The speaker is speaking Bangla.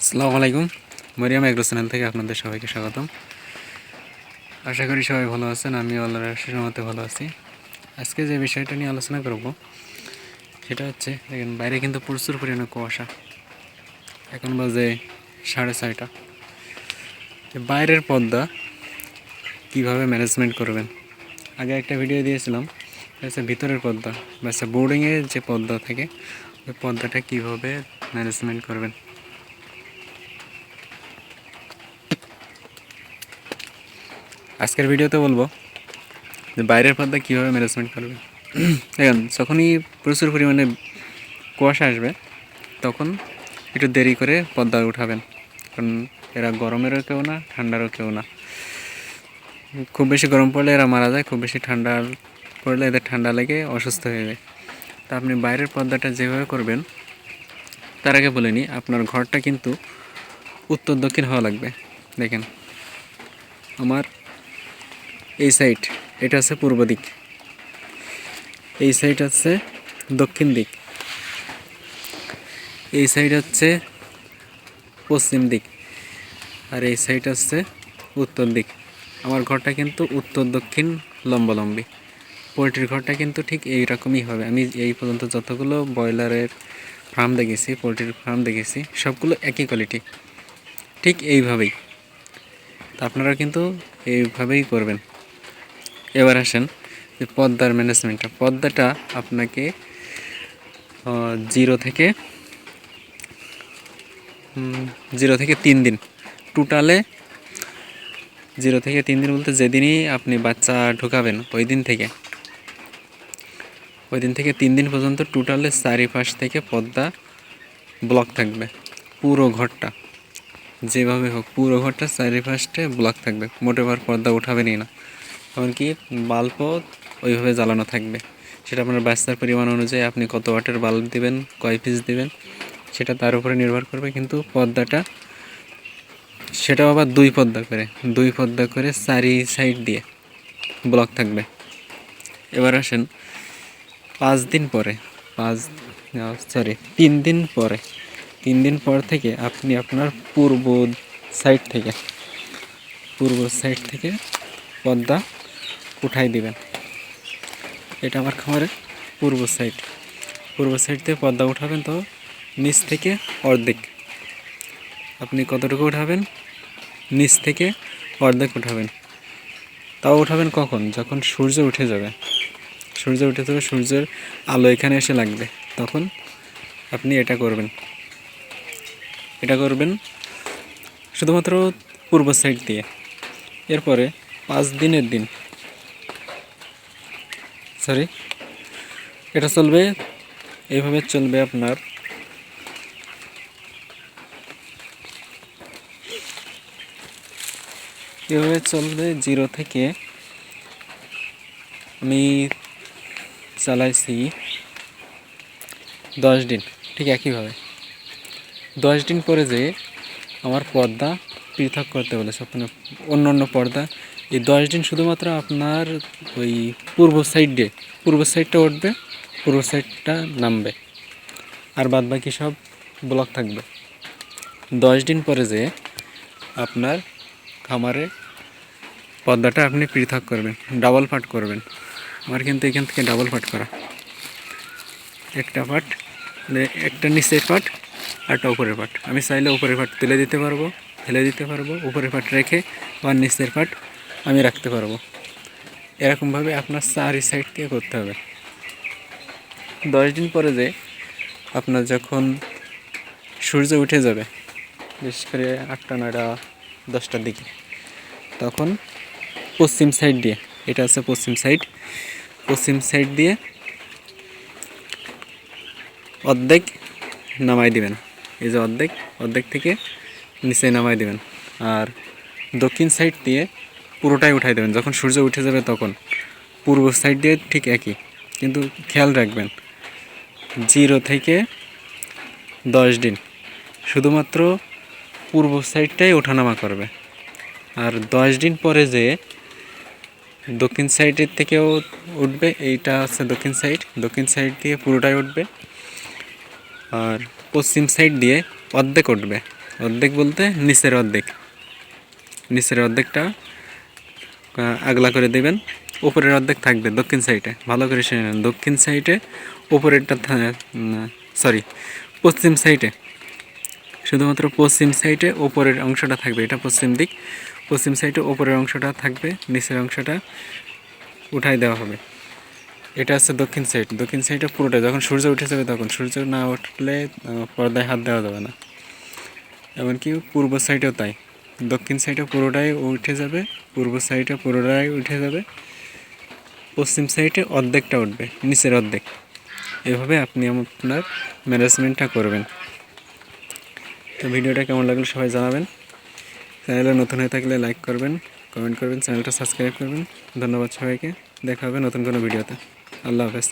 আসসালামু আলাইকুম। মরিয়ম এগ্রো চ্যানেল থেকে আপনাদের সবাইকে স্বাগতম। আশা করি সবাই ভালো আছেন। আমি আল্লাহর আশীর্বাদে মতে ভালো আছি। আজকে যে বিষয়টা নিয়ে আলোচনা করব সেটা হচ্ছে, দেখেন বাইরে কিন্তু প্রচুর পরিমাণে কুয়াশা। এখন বাজে 6:30। বাইরের পর্দা কিভাবে ম্যানেজমেন্ট করবেন, আগে একটা ভিডিও দিয়েছিলাম। হচ্ছে ভিতরের পর্দা বা বোর্ডিংয়ের যে পর্দা থাকে ওই পর্দাটা কীভাবে ম্যানেজমেন্ট করবেন। আজকের ভিডিওতে বলবো যে বাইরের পর্দা কীভাবে ম্যানেজমেন্ট করবেন। দেখেন যখনই প্রচুর পরিমাণে কুয়াশা আসবে তখন একটু দেরি করে পর্দা উঠাবেন, কারণ এরা গরমেরও কেউ না, ঠান্ডারও কেউ না। খুব বেশি গরম পড়লে এরা মারা যায়, খুব বেশি ঠান্ডা পড়লে এদের ঠান্ডা লেগে অসুস্থ হয়ে যায়। তা আপনি বাইরের পর্দাটা যেভাবে করবেন, তার আগে বলে নিই, আপনার ঘরটা কিন্তু উত্তর দক্ষিণ হওয়া লাগবে। দেখেন আমার এই সাইড, এটা হচ্ছে পূর্ব দিক, এই সাইড হচ্ছে দক্ষিণ দিক, এই সাইড হচ্ছে পশ্চিম দিক, আর এই সাইড হচ্ছে উত্তর দিক। আমার ঘরটা কিন্তু উত্তর দক্ষিণ লম্বালম্বি। পোলট্রির ঘরটা কিন্তু ঠিক এই রকমই হবে। আমি এই পর্যন্ত যতগুলো ব্রয়লারের ফার্ম দেখেছি, পোলট্রির ফার্ম দেখেছি, সবগুলো একই কোয়ালিটি, ঠিক এইভাবেই। তা আপনারা কিন্তু এইভাবেই করবেন। এবার আসেন যে পর্দার ম্যানেজমেন্টটা। পর্দাটা আপনাকে 0 থেকে 3 দিন, টোটালে 0 থেকে 3 দিন বলতে যেদিনই আপনি বাচ্চা ঢুকাবেন ওই দিন থেকে 3 দিন পর্যন্ত টোটালে চারিপাশ থেকে পর্দা ব্লক থাকবে। পুরো ঘরটা যেভাবে হোক, পুরো ঘরটা চারিপাশে ব্লক থাকবে। মোটেবার পর্দা উঠাবেনই না। এমনকি বাল্বও ওইভাবে জ্বালানো থাকবে। সেটা আপনার বাচ্চার পরিমাণ অনুযায়ী আপনি কত ওয়াটের বাল্ব দিবেন, কয় পিস দিবেন, সেটা তার উপরে নির্ভর করবে। কিন্তু পর্দাটা সেটাও আবার দুই পর্দা করে চারি সাইড দিয়ে ব্লক থাকবে। এবার আসেন 3 দিন পর থেকে আপনি আপনার পূর্ব সাইড থেকে পর্দা উঠাই দিবেন। এটা আমার খামারের পূর্ব সাইড থেকে পর্দা উঠাবেন। তো নিচ থেকে অর্ধেক, আপনি কতটুকু উঠাবেন? নিচ থেকে অর্ধেক উঠাবেন। তাও উঠাবেন কখন? যখন সূর্য উঠে যাবে, সূর্যের আলো এখানে এসে লাগবে, তখন আপনি এটা করবেন শুধুমাত্র পূর্ব সাইড দিয়ে। এরপরে 5 দিনের দিন এটা চলবে, এইভাবে চলবে আপনার এভাবে চলবে 0 থেকে, আমি চালাইছি 10 দিন, ঠিক একইভাবে 10 দিন পরে যে আমার পর্দা পৃথক করতে বলেছে আপনার অন্য পর্দা। এই 10 দিন শুধুমাত্র আপনার ওই পূর্ব সাইডটা উঠবে, পূর্ব সাইডটা নামবে, আর বাদ বাকি সব ব্লক থাকবে। 10 দিন পরে যে আপনার খামারে পর্দাটা আপনি পৃথক করবেন, ডাবল পার্ট করবেন। আমার কিন্তু এখান থেকে ডাবল পার্ট করা, একটা পার্ট, একটা নিচের পার্ট আর একটা উপরের পার্ট। আমি চাইলে উপরের পার্ট ফেলে দিতে পারবো, উপরের পার্ট রেখে আবার নিচের পার্ট আমি রাখতে পারবো। এরকমভাবে আপনার চারি সাইড দিয়ে করতে হবে। 10 দিন পরে যে আপনার যখন সূর্য উঠে যাবে, বিশেষ করে 8টা 9টা 10টার দিকে, তখন পশ্চিম সাইড দিয়ে, এটা আছে পশ্চিম সাইড দিয়ে অর্ধেক নামাই দিবেন। এই যে অর্ধেক থেকে নিচে নামাই দিবেন। আর দক্ষিণ সাইড দিয়ে পুরোটাই উঠাই দেবেন যখন সূর্য উঠে যাবে তখন। পূর্ব সাইড দিয়ে ঠিক একই, কিন্তু খেয়াল রাখবেন 0 থেকে 10 দিন শুধুমাত্র পূর্ব সাইডটাই ওঠানামা করবে। আর 10 দিন পরে যে দক্ষিণ সাইডের থেকেও উঠবে, এইটা আছে দক্ষিণ সাইড দিয়ে পুরোটাই উঠবে। আর পশ্চিম সাইড দিয়ে অর্ধেক উঠবে, অর্ধেক বলতে নিচের অর্ধেকটা আগলা করে দেবেন। উপরের অর্ধেক থাকবে দক্ষিণ সাইডে, ভালো করে শুনে নেন, দক্ষিণ সাইডে উপরেরটা পশ্চিম সাইডে, শুধুমাত্র পশ্চিম সাইডে ওপরের অংশটা থাকবে, এটা পশ্চিম দিক, পশ্চিম সাইডে ওপরের অংশটা থাকবে, নিচের অংশটা উঠাই দেওয়া হবে। এটা হচ্ছে দক্ষিণ সাইড। দক্ষিণ সাইডে পুরোটা যখন সূর্য উঠে যাবে, তখন সূর্য না উঠলে পর্দায় হাত দেওয়া যাবে না। এমনকি পূর্ব সাইডেও তাই, দক্ষিণ সাইডে পুরোটাই উঠে যাবে, পূর্ব সাইডে পুরোটাই উঠে যাবে, পশ্চিম সাইডে অর্ধেকটা উঠবে, নিচের অর্ধেক। এভাবে আপনি আপনার ম্যানেজমেন্টটা করবেন। তো ভিডিওটা কেমন লাগলো সবাই জানাবেন। চ্যানেলে নতুন হয়ে থাকলে লাইক করবেন, কমেন্ট করবেন, চ্যানেলটা সাবস্ক্রাইব করবেন। ধন্যবাদ সবাইকে, দেখা হবে নতুন কোনো ভিডিওতে। আল্লাহ হাফেজ।